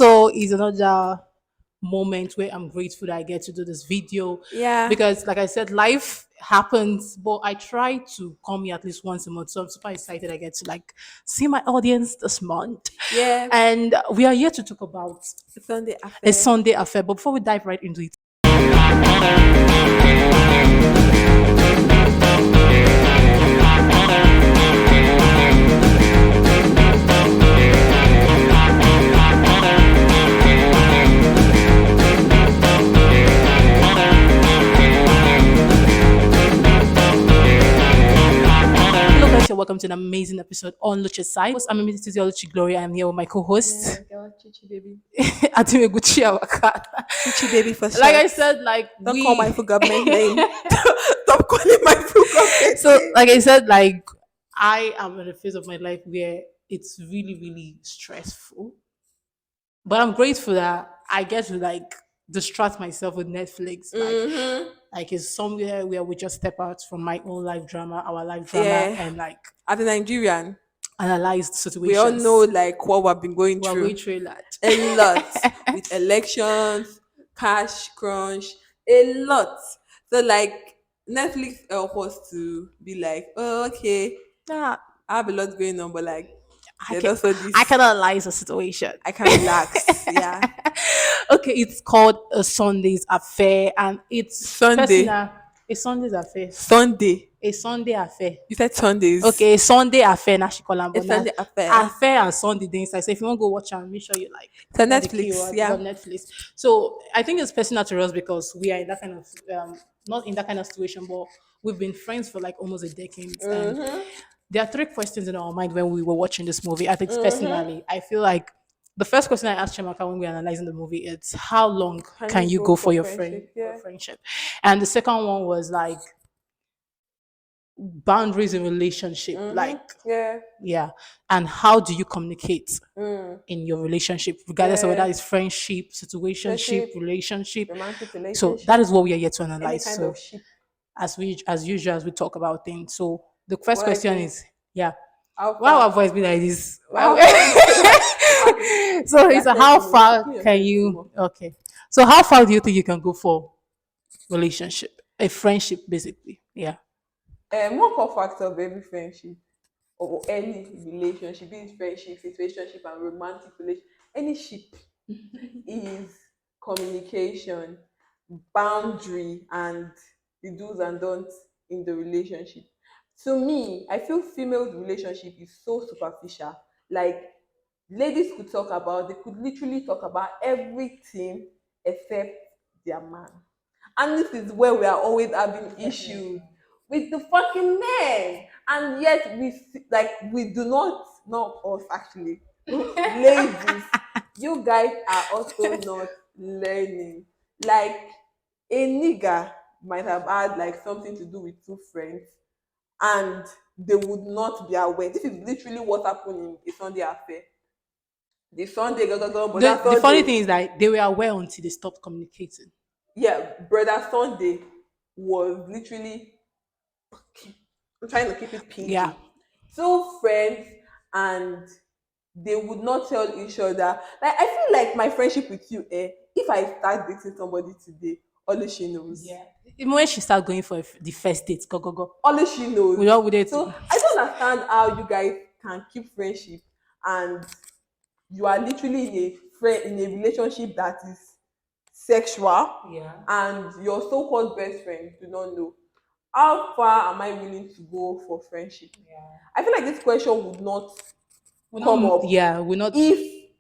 also is another moment where I'm grateful that I get to do this video Yeah. because, like I said, life happens, but I try to come here at least once a month. So I'm super excited I get to like see my audience this month. Yeah. And we are here to talk about Sunday a affair. Sunday affair. But before we dive right into it, hello guys, you're welcome to an amazing episode on Luchi's side. I'm Mrs. Luchi Glory. I'm here with my Yeah, co-host, girl, Chichi baby. Adimeguchi Awaka. Chichi baby for Like short. I said, like Don't call we my full government name. Stop calling my full government so name. like I said, like I am in a phase of my life where it's really, really stressful. But I'm grateful that I get to like distract myself with Netflix. Mm-hmm. Like it's somewhere where we just step out from my own life drama, our life drama, Yeah. and like As a Nigerian, analyze we all know situations. like what we've been going We're through. going through a lot. A lot with elections, cash crunch, a lot. So like Netflix help us to be like, oh, okay, Yeah, I have a lot going on, but like I there's can also I this can analyze the situation. I can relax. Yeah. Okay, it's called a Sunday's affair, and it's Sunday. personal. A Sunday's affair. Sunday. A Sunday affair. You said Sundays. Okay, Sunday affair na she call am, A but na Sunday affair. affair and Sunday dey inside. So if you want to go watch am, make sure you like So put the Netflix, keyword. It's yeah. on Netflix. So I think it's personal to us because we are in that kind of not in that kind of situation, but we've been friends for like almost a decade. And Mm-hmm. there are three questions in our mind when we were watching this movie. I think Mm-hmm. personally, I feel like the first question I asked Chamaka when we were analyzing the movie is how long Can can you you go go for for your friend friendship? for Yeah. friendship? And the second one was like boundaries in relationship, Mm-hmm. like Yeah. yeah, and how do you communicate Mm. in your relationship, regardless of whether Yeah. it's friendship, situationship, Relationship, relationship. romantic So that relationship, is what we are here to any analyze. kind of So ship. as usual, as we talk about things. So the first What question again? is, yeah, How why our far? voice be like this? How far do you feel like So you it's are a how sensitive? far Put can yourself you? small. Okay, so how far do you think you can go for relationship, a friendship, basically? Yeah. One core factor of every friendship or any relationship, be it friendship, situationship, and romantic relationship, any ship is communication, boundary, and the do's and don'ts in the relationship. To me, I feel female relationship is so superficial. Like ladies could talk about, they could literally talk about everything except their man. And this is where we are always having issues with the fucking men. And yet like we do not us actually. Ladies, you guys are also not learning. Like a nigga might have had like something to do with two friends and they would not be aware. This is literally what happened in a Sunday affair. The Sunday, go, go, go, but that The funny Sunday, thing is that they were aware until they stopped communicating. yeah, brother Sunday was literally, I'm trying to keep it Yeah. PG. Two friends, and they would not tell each other. Like I feel like my friendship with you, if I start dating somebody today, only she knows. Yeah. Even when she started going for the first date, go go go. Only she knows. We all would it. So I don't understand how you guys can keep friendship and you are literally in a relationship that is sexual Yeah. and your so-called best friend do not know. How far am I willing to go for friendship? Yeah. I feel like this question would not We're come not. up Yeah. We're not if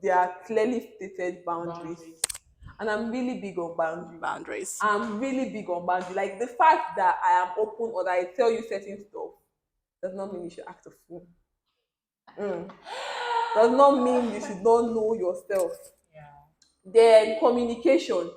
there are clearly stated boundaries. boundaries. And I'm really big on boundaries. Boundaries. I'm really big on boundaries. Like the fact that I am open or that I tell you certain stuff does not mean you should act a fool. Mm. Does not mean you should not know yourself. Yeah. Then communication.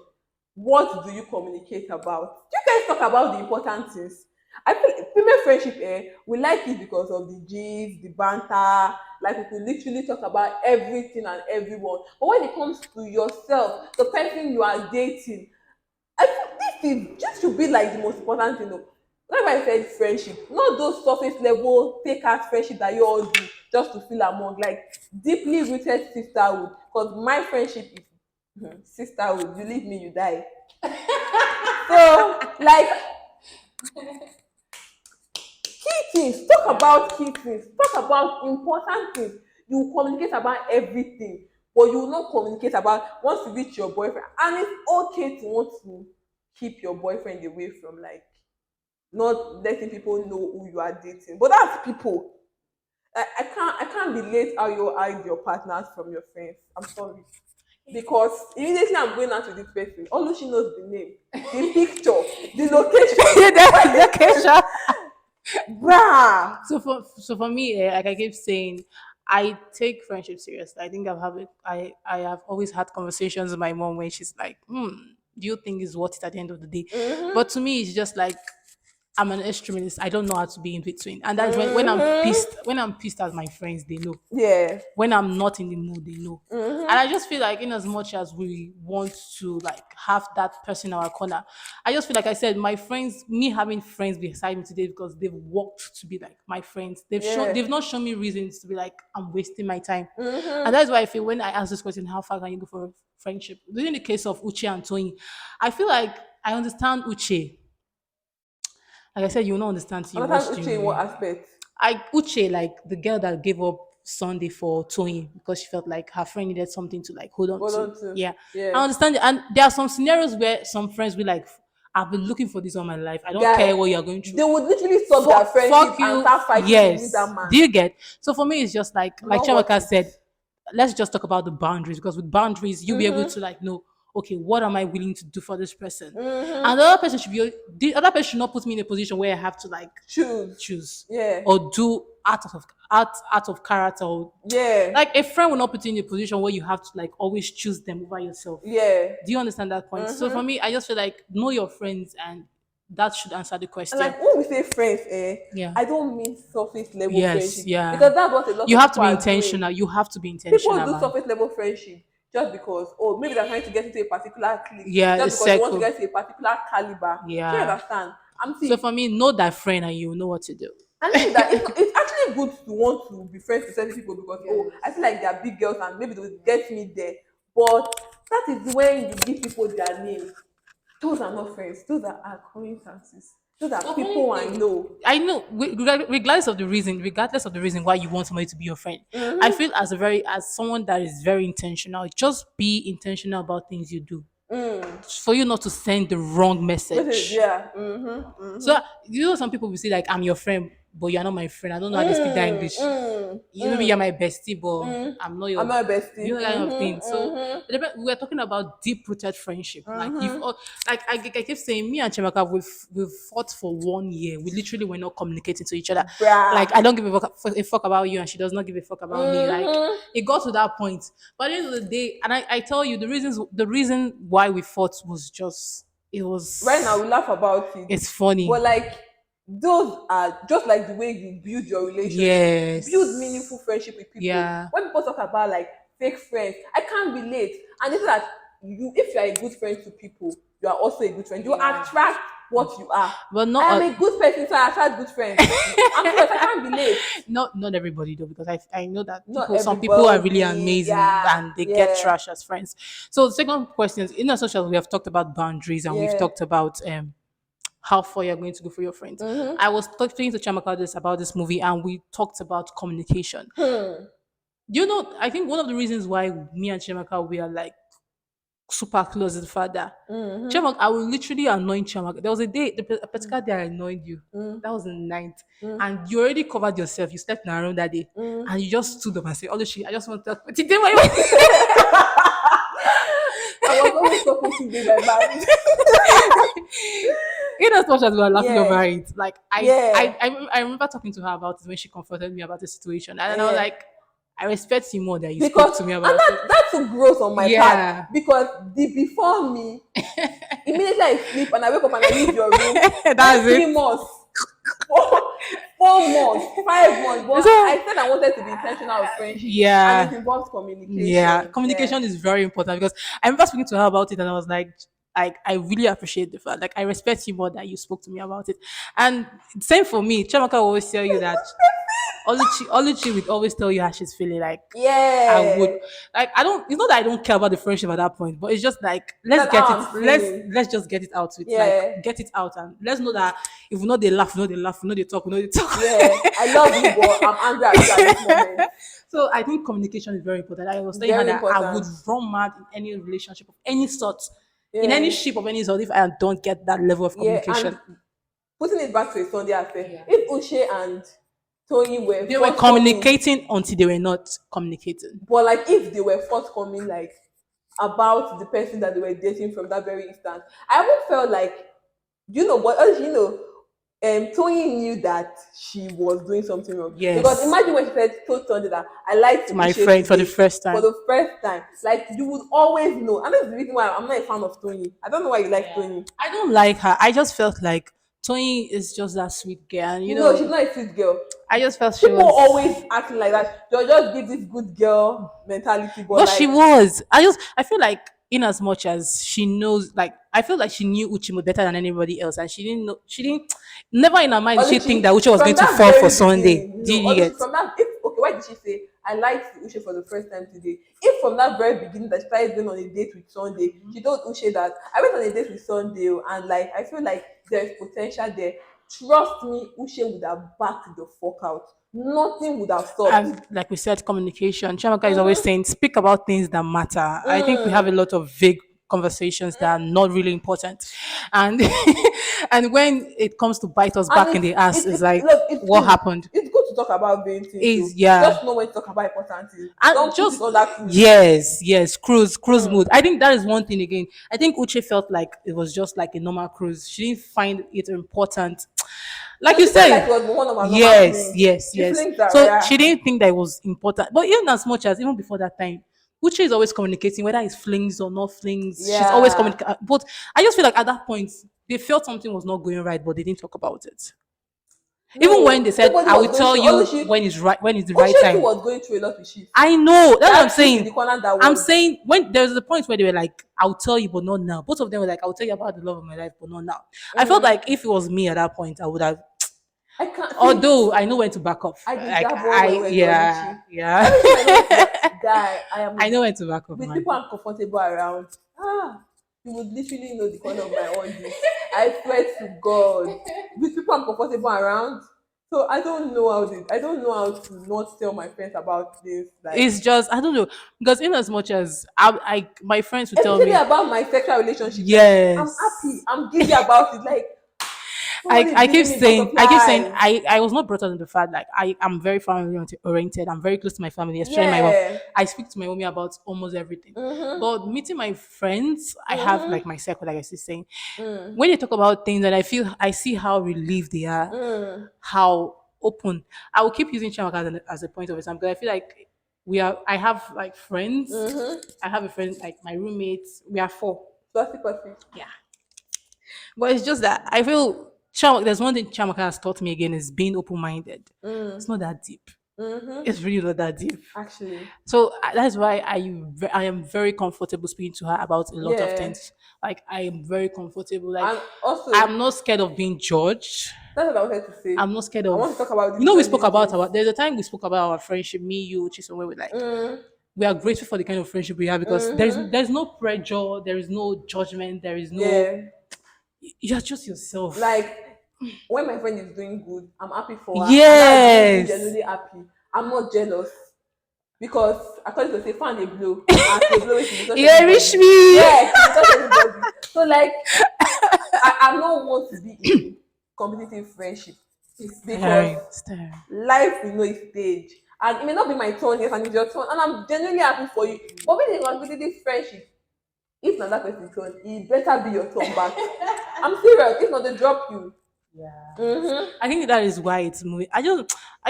What do you communicate about? You guys talk about the important things. I feel female friendship, we like it because of the gist, the banter. Like we could literally talk about everything and everyone. But when it comes to yourself, the person you are dating, I think this should be like the most important thing. Though. Whenever I said friendship, not those surface level take out friendship that you all do just to feel among, like deeply rooted sisterhood. Because my friendship is sisterhood. You leave me, you die. So, like, key things, talk about key things, talk about important things. You communicate about everything, but you will not communicate about once you reach your boyfriend. And it's okay to want to keep your boyfriend away from, like, not letting people know who you are dating. But that's people. I can't relate how you hide your partners from your friends. I'm sorry. Because immediately I'm going out with this person, although she knows the name, the picture, the location. That's location. Bruh. So for me, like I keep saying, I take friendship seriously. I think I have always had conversations with my mom when she's like, do you think it's worth it at the end of the day? But to me, it's just like I'm an extremist. I don't know how to be in between. And that's when I'm pissed at my friends, they know. Yeah. When I'm not in the mood, they know. And I just feel like in as much as we want to like have that person in our corner, I just feel like I said, my friends, me having friends beside me today because they've worked to be like my friends. Yeah. They've not shown me reasons to be like I'm wasting my time. And that's why I feel when I ask this question, how far can you go for a friendship? In the case of Uche and Tony, I feel like I understand Uche. Like I said, you will not understand till you watch Understand the Uche in what movie. aspect? Uche, like the girl that gave up Sunday for Tony because she felt like her friend needed something to like hold on Hold to. on to. Yeah, Yeah. I understand. And there are some scenarios where some friends will like, I've been looking for this all my life. I don't care Guy, what you're going through. they would literally stop their friendship Fuck and you. start fighting to meet Yes. that man. Do you get? So for me, it's just like Not worth Chamaka it. said, let's just talk about the boundaries because with boundaries, you'll be able to like know, okay, what am I willing to do for this person? And the other person should not put me in a position where I have to like Choose. choose Yeah. or do out of character or Yeah. like a friend will not put you in a position where you have to like always choose them over yourself. Yeah. Do you understand that point? So for me, I just feel like know your friends and that should answer the And question. like when we say friends, Yeah. I don't mean surface level Yes, friendship yeah. because that's what a lot You of have to people be are doing. intentional. You have to be People intentional, do man. surface level friendship just because, oh, maybe they're trying to get into a particular clique, Yeah, just it's because they want to circle. get to a particular caliber. Do you Yeah. understand? I'm So see. for me, know that friend and you know what to do. And this is that it's actually good to want to be friends with certain people because oh, I feel like they're big girls and maybe they will get me there. But that is when you give people their name. Those are not friends. Those are acquaintances. Those are people I know. I know, regardless of the reason why you want somebody to be your friend, I feel as someone that is very intentional, just be intentional about things you do for you not to send the wrong message. Yeah. So some people will say like I'm your friend, but you're not my friend. I don't know how they speak that English. Maybe you're my bestie, but I'm not I'm your. not a You bestie. know that kind of thing. So we're talking about deep rooted friendship. Like like I keep saying, me and Chemaka, we've fought for 1 year. We literally were not communicating to each other. Bruh. Like I don't give a fuck about you, and she does not give a fuck about me. Like it got to that point. But at the end of the day, and I tell you the reason why we fought was just it Right now was we laugh about it, it's funny. but like those are just like the way you build your relationship, build Yes. meaningful friendship with people. Yeah. When people talk about like fake friends, I can't relate. And it's that you, if you are a good friend to people, you are also a good friend. You attract what you are. But I am not a good person, so I attract good friends. I'm sure I can't relate. not everybody though, because I know that Not some people are really everybody. amazing Yeah, and they get yeah, trash as friends. So the second question is in a social we have talked about boundaries and we've yeah. talked about how far you're going to go for your friends. I was talking to Chamaka this about this movie and we talked about communication. You know, I think one of the reasons why me and Chamaka we are like super close with father. Chamak, I will literally annoy Chamak. There was a particular day I annoyed you. That was the night. And you already covered yourself. You slept in our room that day. And you just stood up and said, oh, shit, I just want to talk. Today, I was always talking to you by marriage. in as much as we were laughing Yeah, over it, like yeah, I remember talking to her about it when she confronted me about the situation. And then I was yeah. like, I respect you more that you spoke Because to me and about it. that took growth on my part Yeah. because the before me immediately I sleep and I wake up and I leave your room. That's That's it. 3 months, four, 4 months, 5 months. But So, I said I wanted to be intentional with friendship, and yeah. it involves Yeah, communication. Yeah, communication is very important because I remember speaking to her about it and I was like, Like I really appreciate the fact. Like I respect you more that you spoke to me about it. And same for me. Chamaka will always tell you that Oluchi would always tell you how she's feeling. Like I would, Yeah. like I don't. It's not that I don't care about the friendship at that point, but it's just like let's That's get how it. I'm Let's feeling. let's just get it out with like Yeah. get it out and let's know that if we know they laugh, we know they laugh, we know they talk, we know they talk. Yeah. I love you, but I'm angry at you at this moment. So I think communication is very important. I was telling her Very that I would important. run mad in any relationship of any sort, in any Yeah. ship of any sort, if I don't get that level of Yeah. And communication. putting it back to a Sunday affair, if Uche and Tony were They were forthcoming, communicating until they were not communicating. but like if they were forthcoming, like about the person that they were dating from that very instant, I would felt like, but as you know, Tony knew that she was doing something wrong. Because Yes, imagine when she said told Tony that I like to to my Uche friend for the today first for time. the first time. Like you would always know. And that's the reason why I'm not a fan of Tony. I don't know why you like Tony. I don't like her. I just felt like Tony is just that sweet girl. And, No, she's not a sweet girl. I just felt she People always was. acting like that. They'll just give this good girl mentality, but But she like was. I feel like in as much as she knows, like I feel like she knew Uchimo better than anybody else, and she didn't know. She didn't. Never in her mind did she think that Oluchi, Uche was going from to that fall for very Sunday. beginning, Did no, you Oluchi, get? from that, if, okay, why did she say, I liked Uche for the first time today? If from that very beginning that she started going on a date with Sunday, she told Uche that, I went on a date with Sunday, and like, I feel like there's potential there. Trust me, Uche would have backed the fuck out. Nothing would have stopped. And like we said, communication. Chamaka is always Mm-hmm. saying, speak about things that matter. I think we have a lot of vague conversations that are not really important, and and when it comes to bite us And back in the ass, it's like, look, it's what good. happened? It's good to talk about vain things. So Is yeah. just know when to talk about important things. And Don't put it just on that cruise. yes, cruise Mm. mood. I think that is one thing again. I think Uche felt like it was just like a normal cruise. She didn't find it important. Like No, you she felt like say, it was one of our normal yes, flings. yes, The yes. flings are So rare. she didn't think that it was important. But even as much as even before that time, Uche is always communicating, whether it's flings or not flings. She's always Yeah. communicating. But I just feel like at that point, they felt something was not going right, but they didn't talk about it. Even when they No, said, nobody "I was will going tell through. you Oluchi, when it's right, when it's the right Uche too time." was going through a lot of shit. I know. That's what I'm That shit in saying. the corner that I'm was. saying when there's a point where they were like, "I'll tell you, but not now." Both of them were like, "I'll tell you about the love of my life, but not now." I felt Mm, like if it was me at that point, I would have. I can't see. Although I know when to back off. I did Like dabble I, when yeah, Oluchi. yeah. Every time I know when to guy, I am I know when to back off, with man. people I'm comfortable around. You would literally know the corner of my audience. I swear to God. With people I'm comfortable around. So I don't know how to not tell my friends about this. Like It's just I don't know because in as much as my friends would tell especially me, about my sexual relationship. Like I'm happy. yes, I'm giddy about it. Like somebody is I keep giving me saying, butterflies. I was not brought up in the fact like I'm very family oriented. I'm very close to my family, especially my mom. Yeah. I speak to my mommy about almost everything. Mm-hmm. But meeting my friends, I have like Mm-hmm. my circle, like I was saying. Mm. When they talk about things, and I see how relieved they are, Mm. how open. I will keep using Chamaka as a point of example because I feel like I have like friends. Mm-hmm. I have a friend like my roommates. We are four. Pussy. Yeah. But it's just that I feel there's one thing Chamaka has taught me again is being open minded. Mm. It's not that deep. Mm-hmm. It's really not that deep. Actually. So that's why I am very comfortable speaking to her about a lot of Yeah. things. Like I am very comfortable. Like And also I'm not scared of being judged. that's what I wanted to say. I'm not scared I of. want to talk about You this know, we spoke about journalism. our. There's a time we spoke about our friendship, me, you, which is where we like. Mm. We are grateful for the kind of friendship we have because Mm-hmm. there's no pressure, there is no judgment, there is no. Yeah. You're just yourself. Like when my friend is doing good, I'm happy for her. And that's me being Yes. genuinely happy. I'm not jealous. Because according to say fan a blow. And a blow is to touch Yeah, reach everybody. me. Yeah, to touch everybody. So like I'm not want to be in competitive friendship. It's Because tiring. It's tiring. life will know its stage. And it may not be my turn, yes, and it's your turn. And I'm genuinely happy for you. But when it was with this friendship, if not that person's turn, it better be your turn back. I'm serious. If not, they drop you. Yeah. Mm-hmm. I think that is why it's moving. I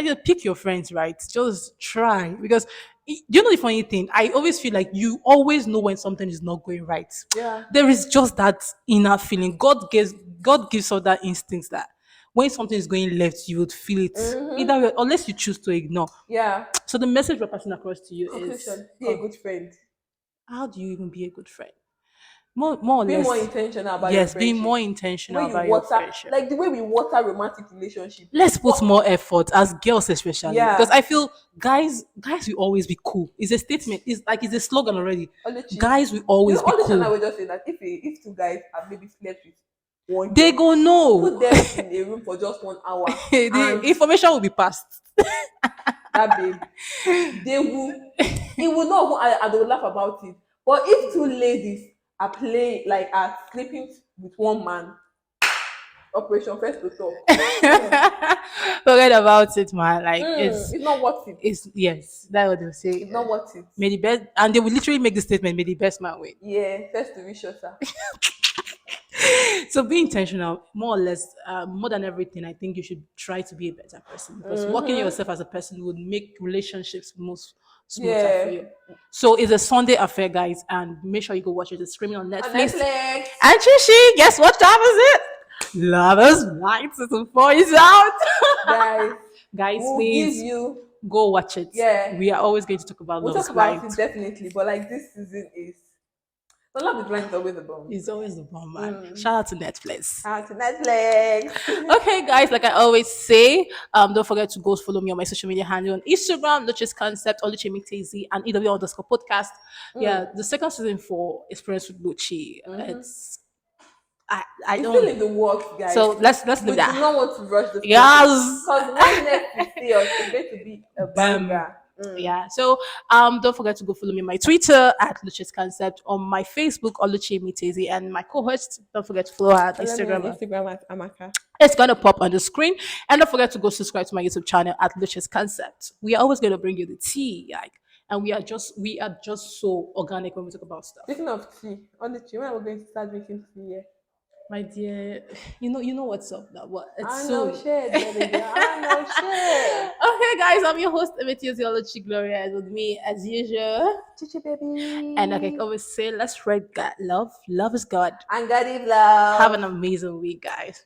just pick your friends, right? Just try because you know the funny thing. I always feel like you always know when something is not going right. Yeah. There is just that inner feeling. God gives us that instinct that when something is going left, you would feel it Mm-hmm. either way, unless you choose to ignore. Yeah. So the message we're passing across to you is Conclusion. Be a good friend. how do you even be a good friend? more or Be more less. intentional about your Yes, being friendship. more The way intentional you about your water, friendship. like the way we water romantic relationship. Let's put What? more effort as girls, especially because Yeah, I feel guys will always be cool. It's a statement. It's like it's a slogan already. Oluchi. Guys will You know, always be Oluchi and I cool. were just saying that if two guys have maybe slept with one They girl, go no. put them in a room for just 1 hour, The and information will be passed. that babe, they will, it will not, and they will laugh about it. But if two ladies are playing, like are sleeping with one man, operation first to talk. Forget about it, man. Like It's not worth it. it's yes, that's what they'll say. It's not worth it. May the best, and they will literally make the statement, "May the best man win." Yeah, first to be shorter. So be intentional, more or less, more than everything. I think you should try to be a better person because working on yourself as a person would make relationships most smoother for Yeah. you. So it's a Sunday affair, guys, and make sure you go watch it. It's streaming on On Netflix. Netflix. And Trishi, guess what time is it? Lovers Night Season 4 is out. Guys, Guys, we'll give please you, go watch it. yeah, We are always going to talk about we'll talk Lovers about Night. it definitely, but like this season is, the Love is Blind is always a bomb. It's always the bomb, man. Shout out to Netflix. Out to Netflix. Okay, guys, like I always say, don't forget to go follow me on my social media handle on Instagram, Luchi's Concept, or Luchi McTazy, and EW underscore podcast. Yeah, the second season for Experience with Luchi. I It's still don't. in the works, guys. So let's We leave do that. not want to rush this Yes. because when Netflix see us, it's going to be a banger. Yeah. So don't forget to go follow me on my Twitter at Luchi's Concept, on my Facebook or Luchi Mitezi, and my co-host. Don't forget to follow her at Follow me on Instagram. Instagram at Amaka. It's gonna pop on the screen. And don't forget to go subscribe to my YouTube channel at Luchi's Concept. We are always gonna bring you the tea, like, and we are just so organic when we talk about stuff. Speaking of tea, on the tea, when are we going to start making tea here? My dear, you know what's up now. What it's I so know shit, baby girl. I know shit. okay, guys. I'm your host, Meteorology Gloria, and with me as usual. Chichi baby. And like I always say, let's spread God love. Love is God. And God is love. Have an amazing week, guys.